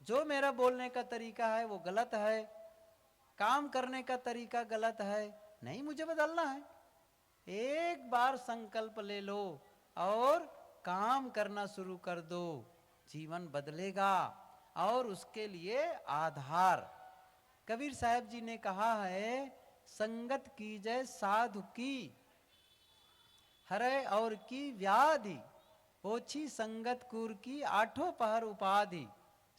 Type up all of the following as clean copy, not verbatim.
जो मेरा बोलने का तरीका है वो गलत है, काम करने का तरीका गलत है, नहीं मुझे बदलना है। एक बार संकल्प ले लो और काम करना शुरू कर दो, जीवन बदलेगा। और उसके लिए आधार, कबीर साहब जी ने कहा है, संगत कीजय साधु की, हरे और की व्याधि, ओछी संगत कुर की आठों पहर उपाधि,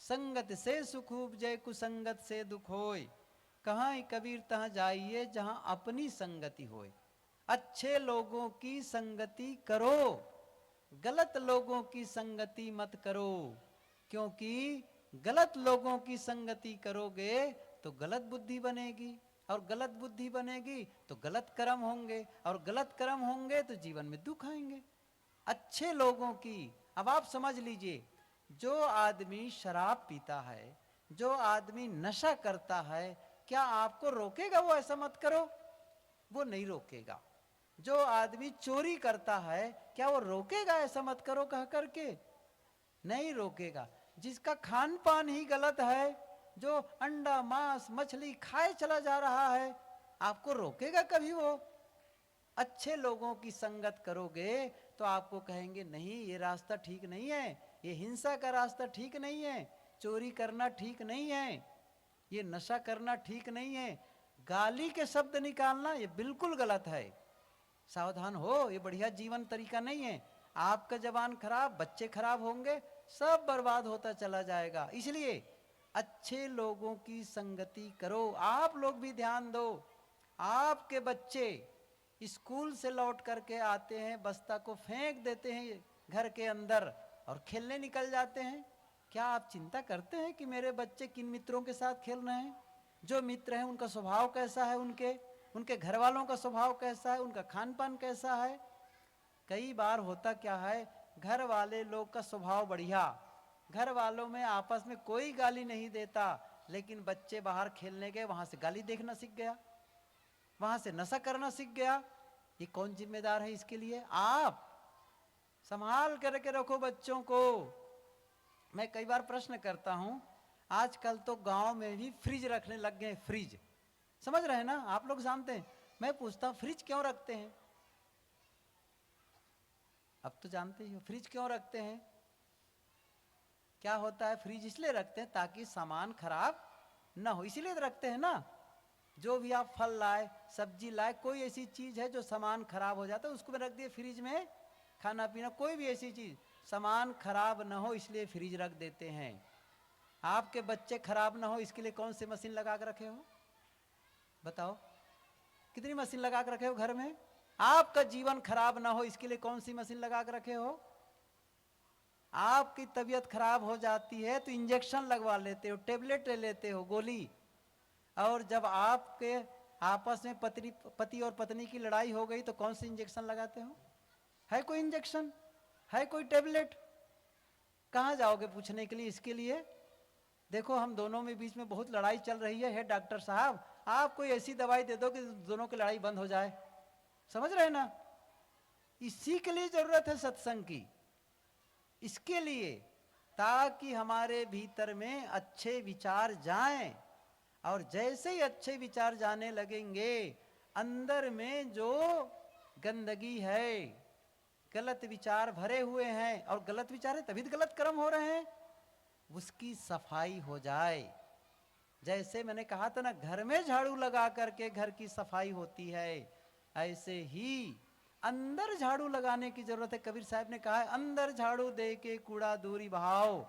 संगत से सुख उपजय कुसंगत से दुख होय, कहाँ कबीर तहाँ जाइए जहां अपनी संगति होय। अच्छे लोगों की संगति करो, गलत लोगों की संगति मत करो, क्योंकि गलत लोगों की संगति करोगे तो गलत बुद्धि बनेगी, और गलत बुद्धि बनेगी तो गलत कर्म होंगे, और गलत कर्म होंगे तो जीवन में दुख आएंगे। अच्छे लोगों की, अब आप समझ लीजिए, जो आदमी शराब पीता है, जो आदमी नशा करता है, क्या आपको रोकेगा वो ऐसा मत करो? वो नहीं रोकेगा। जो आदमी चोरी करता है, क्या वो रोकेगा ऐसा मत करो कह करके? नहीं रोकेगा। जिसका खान पान ही गलत है, जो अंडा मांस मछली खाए चला जा रहा है, आपको रोकेगा कभी वो? अच्छे लोगों की संगत करोगे तो आपको कहेंगे नहीं ये रास्ता ठीक नहीं है, ये हिंसा का रास्ता ठीक नहीं है, चोरी करना ठीक नहीं है, ये नशा करना ठीक नहीं है, गाली के शब्द निकालना ये बिल्कुल गलत है, सावधान हो, ये बढ़िया जीवन तरीका नहीं है। आपका जवान खराब, बच्चे खराब होंगे, सब बर्बाद होता चला जाएगा। इसलिए अच्छे लोगों की संगति करो। आप लोग भी ध्यान दो, आपके बच्चे स्कूल से लौट करके आते हैं, बस्ता को फेंक देते हैं घर के अंदर और खेलने निकल जाते हैं। क्या आप चिंता करते हैं कि मेरे बच्चे किन मित्रों के साथ खेल रहे हैं? जो मित्र हैं उनका स्वभाव कैसा है, उनके घर वालों का स्वभाव कैसा है, उनका खान पान कैसा है? कई बार होता क्या है, घर वाले लोग का स्वभाव बढ़िया, घर वालों में आपस में कोई गाली नहीं देता, लेकिन बच्चे बाहर खेलने गए, वहां से गाली देखना सीख गया, वहां से नशा करना सीख गया। ये कौन जिम्मेदार है इसके लिए? आप संभाल करके रखो बच्चों को। मैं कई बार प्रश्न करता हूं, आजकल तो गांव में भी फ्रिज रखने लग गए, फ्रिज, समझ रहे हैं ना आप लोग, जानते हैं? मैं पूछता हूं फ्रिज क्यों रखते हैं? अब तो जानते ही हो फ्रिज क्यों रखते हैं। क्या होता है, फ्रिज इसलिए रखते हैं ताकि सामान खराब ना हो, इसीलिए तो रखते हैं ना। जो भी आप फल लाए, सब्जी लाए, कोई ऐसी चीज है जो सामान खराब हो जाता है, उसको रख दिए फ्रिज में, खाना पीना कोई भी ऐसी चीज सामान खराब ना हो इसलिए फ्रिज रख देते हैं। आपके बच्चे खराब ना हो इसके लिए कौन सी मशीन लगा कर रखे हो? बताओ, कितनी मशीन लगा कर रखे हो घर में? आपका जीवन खराब ना हो इसके लिए कौन सी मशीन लगा कर रखे हो? आपकी तबीयत खराब हो जाती है तो इंजेक्शन लगवा लेते हो, टेबलेट ले लेते हो, गोली। और जब आपके आपस में पति और पत्नी की लड़ाई हो गई तो कौन सी इंजेक्शन लगाते हो? है कोई इंजेक्शन? है कोई टेबलेट? कहां जाओगे पूछने के लिए इसके लिए? देखो हम दोनों में बीच में बहुत लड़ाई चल रही है डॉक्टर साहब, आप कोई ऐसी दवाई दे दो कि दोनों की लड़ाई बंद हो जाए। समझ रहे ना? इसी के लिए जरूरत है सत्संग की, इसके लिए, ताकि हमारे भीतर में अच्छे विचार जाएं, और जैसे ही अच्छे विचार जाने लगेंगे, अंदर में जो गंदगी है, गलत विचार भरे हुए हैं, और गलत विचार है तभी तो गलत कर्म हो रहे हैं, उसकी सफाई हो जाए। जैसे मैंने कहा था ना, घर में झाड़ू लगा करके घर की सफाई होती है, ऐसे ही अंदर झाड़ू लगाने की जरूरत है। कबीर साहब ने कहा है, अंदर झाड़ू दे के कूड़ा दूरी बहाओ।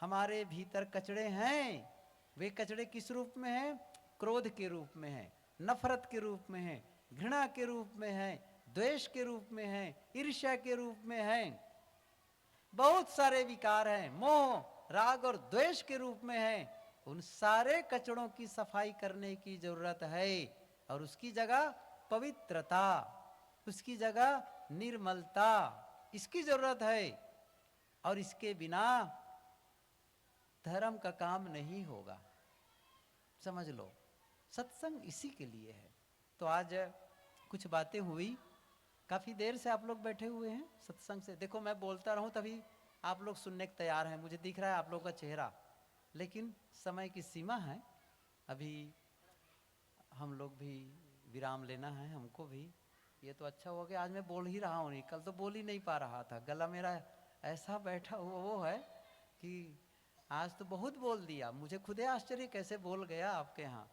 हमारे भीतर कचड़े हैं, वे कचड़े किस रूप में हैं? क्रोध के रूप में हैं, नफरत के रूप में हैं, घृणा के रूप में हैं, द्वेष के रूप में हैं, ईर्ष्या के रूप में हैं, बहुत सारे विकार हैं, मोह राग और द्वेष के रूप में हैं। उन सारे कचड़ों की सफाई करने की जरूरत है, और उसकी जगह पवित्रता, उसकी जगह निर्मलता, इसकी जरूरत है। और इसके बिना धर्म का काम नहीं होगा, समझ लो। सत्संग इसी के लिए है। तो आज कुछ बातें हुई, काफी देर से आप लोग बैठे हुए हैं सत्संग से। देखो मैं बोलता रहूं तभी आप लोग सुनने के तैयार हैं, मुझे दिख रहा है आप लोग का चेहरा। लेकिन समय की सीमा है। अभी हम लोग भी विराम लेना है हमको भी। ये तो अच्छा हो गया आज मैं बोल ही रहा हूँ, नहीं कल तो बोल ही नहीं पा रहा था, गला मेरा ऐसा बैठा हुआ वो है कि आज तो बहुत बोल दिया, मुझे खुदे आश्चर्य कैसे बोल गया आपके यहाँ।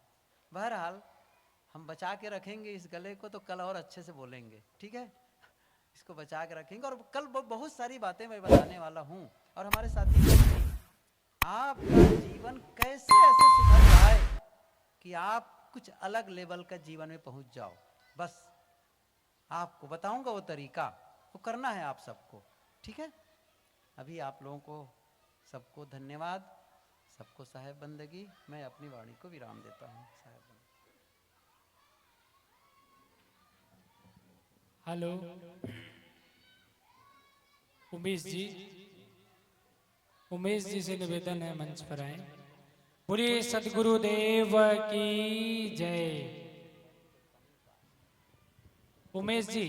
बहरहाल हम बचा के रखेंगे इस गले को, तो कल और अच्छे से बोलेंगे, ठीक है। इसको बचा के रखेंगे और कल बहुत सारी बातें मैं बताने वाला हूँ। और हमारे साथी आपका जीवन कैसे ऐसे सुधर जाए कि आप कुछ अलग लेवल का जीवन में पहुंच जाओ, बस आपको बताऊंगा वो तरीका, वो करना है आप सबको, ठीक है। अभी आप लोगों को सबको धन्यवाद, सबको साहेब बंदगी। मैं अपनी वाणी को विराम देता हूँ। साहेब हेलो उमेश जी से निवेदन है मंच पर आए। बोलिए सदगुरुदेव की जय। उमेश जी